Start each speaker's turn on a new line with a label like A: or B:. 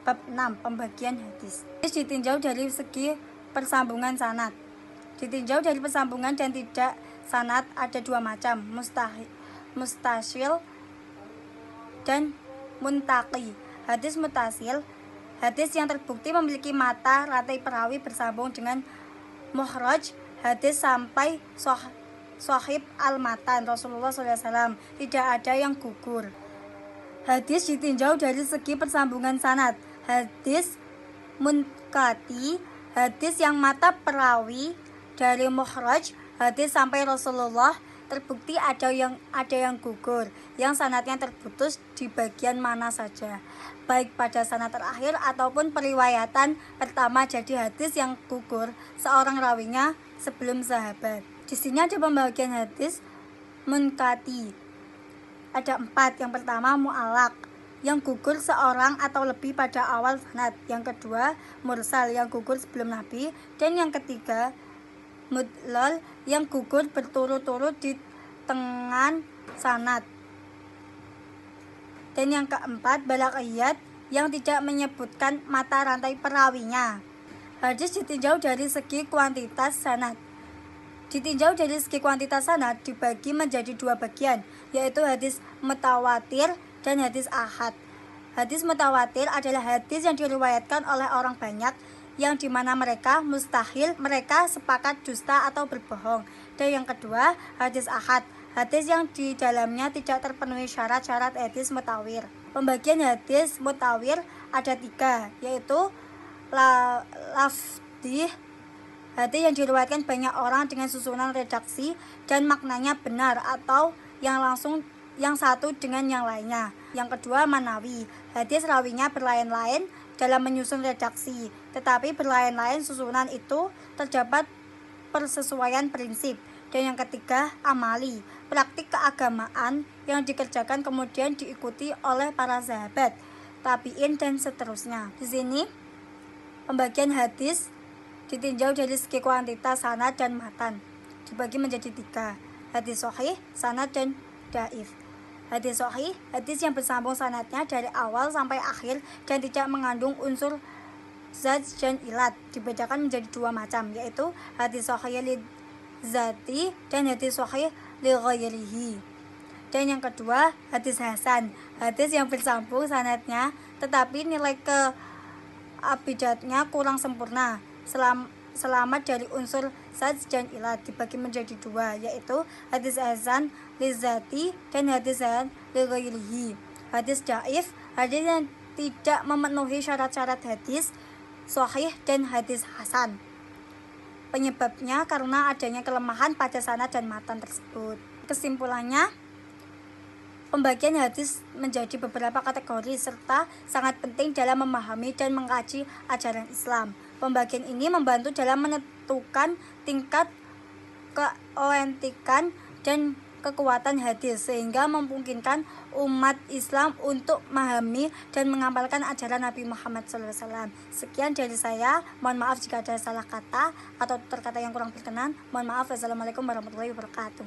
A: Bab 6. Pembagian hadis. Hadis ditinjau dari segi persambungan sanad. Ditinjau dari persambungan dan tidak sanad ada dua macam, mustasil dan muntaqi. Hadis mutasil, hadis yang terbukti memiliki mata rantai perawi bersambung dengan muhraj, hadis sampai sahib al-matan Rasulullah SAW, tidak ada yang gugur. Hadis ditinjau dari segi persambungan sanad. Hadis munkati, hadis yang mata perawi dari muhraj, hadis sampai Rasulullah terbukti ada yang gugur, yang sanadnya terputus di bagian mana saja, baik pada sanad terakhir ataupun periwayatan pertama. Jadi hadis yang gugur seorang rawinya sebelum sahabat. Di sini ada pembagian hadis munkati. Ada 4. Yang pertama mu'alak, yang gugur seorang atau lebih pada awal sanad. Yang kedua mursal, yang gugur sebelum Nabi. Dan yang ketiga mudlal, yang gugur berturut-turut di tengah sanad. Dan yang keempat balaqiyat, yang tidak menyebutkan mata rantai perawinya. Hadis ditinjau dari segi kuantitas sanad. Ditinjau dari segi kuantitas sanad dibagi menjadi dua bagian, yaitu hadis mutawatir dan hadis ahad. Hadis mutawatir adalah hadis yang diriwayatkan oleh orang banyak, yang dimana mereka mustahil, mereka sepakat dusta atau berbohong. Dan yang kedua hadis ahad, hadis yang di dalamnya tidak terpenuhi syarat-syarat hadis mutawir. Pembagian hadis mutawir ada 3, yaitu lafdih, hadis yang diriwayatkan banyak orang dengan susunan redaksi dan maknanya benar atau yang satu dengan yang lainnya. Yang kedua manawi, hadis rawinya berlain-lain dalam menyusun redaksi, tetapi berlain-lain susunan itu terdapat persesuaian prinsip. Dan yang ketiga amali, praktik keagamaan yang dikerjakan kemudian diikuti oleh para sahabat, tabi'in dan seterusnya. Di sini pembagian hadis ditinjau dari segi kuantitas sanad dan matan, dibagi menjadi 3, hadis sahih, sanad dan dhaif. Hadis sahih, hadis yang bersambung sanadnya dari awal sampai akhir dan tidak mengandung unsur zat dan ilat. Dibedakan menjadi 2 macam, yaitu hadis sahih li zati dan hadis sahih li ghairihi. Dan yang kedua hadis hasan, hadis yang bersambung sanadnya tetapi nilai keabidatnya kurang sempurna, selamat dari unsur zat dan ilat. Dibagi menjadi 2, yaitu hadis hasan li zati dan hadis hasan li ghairihi. Hadis dhaif, hadis yang tidak memenuhi syarat-syarat hadis sahih dan hadis hasan. Penyebabnya karena adanya kelemahan pada sanad dan matan tersebut. Kesimpulannya, pembagian hadis menjadi beberapa kategori serta sangat penting dalam memahami dan mengkaji ajaran Islam. Pembagian ini membantu dalam menentukan tingkat keautentikan dan kekuatan hadis, sehingga memungkinkan umat Islam untuk memahami dan mengamalkan ajaran Nabi Muhammad SAW. Sekian dari saya, mohon maaf jika ada salah kata atau terkata yang kurang berkenan. Mohon maaf. Wassalamualaikum warahmatullahi wabarakatuh.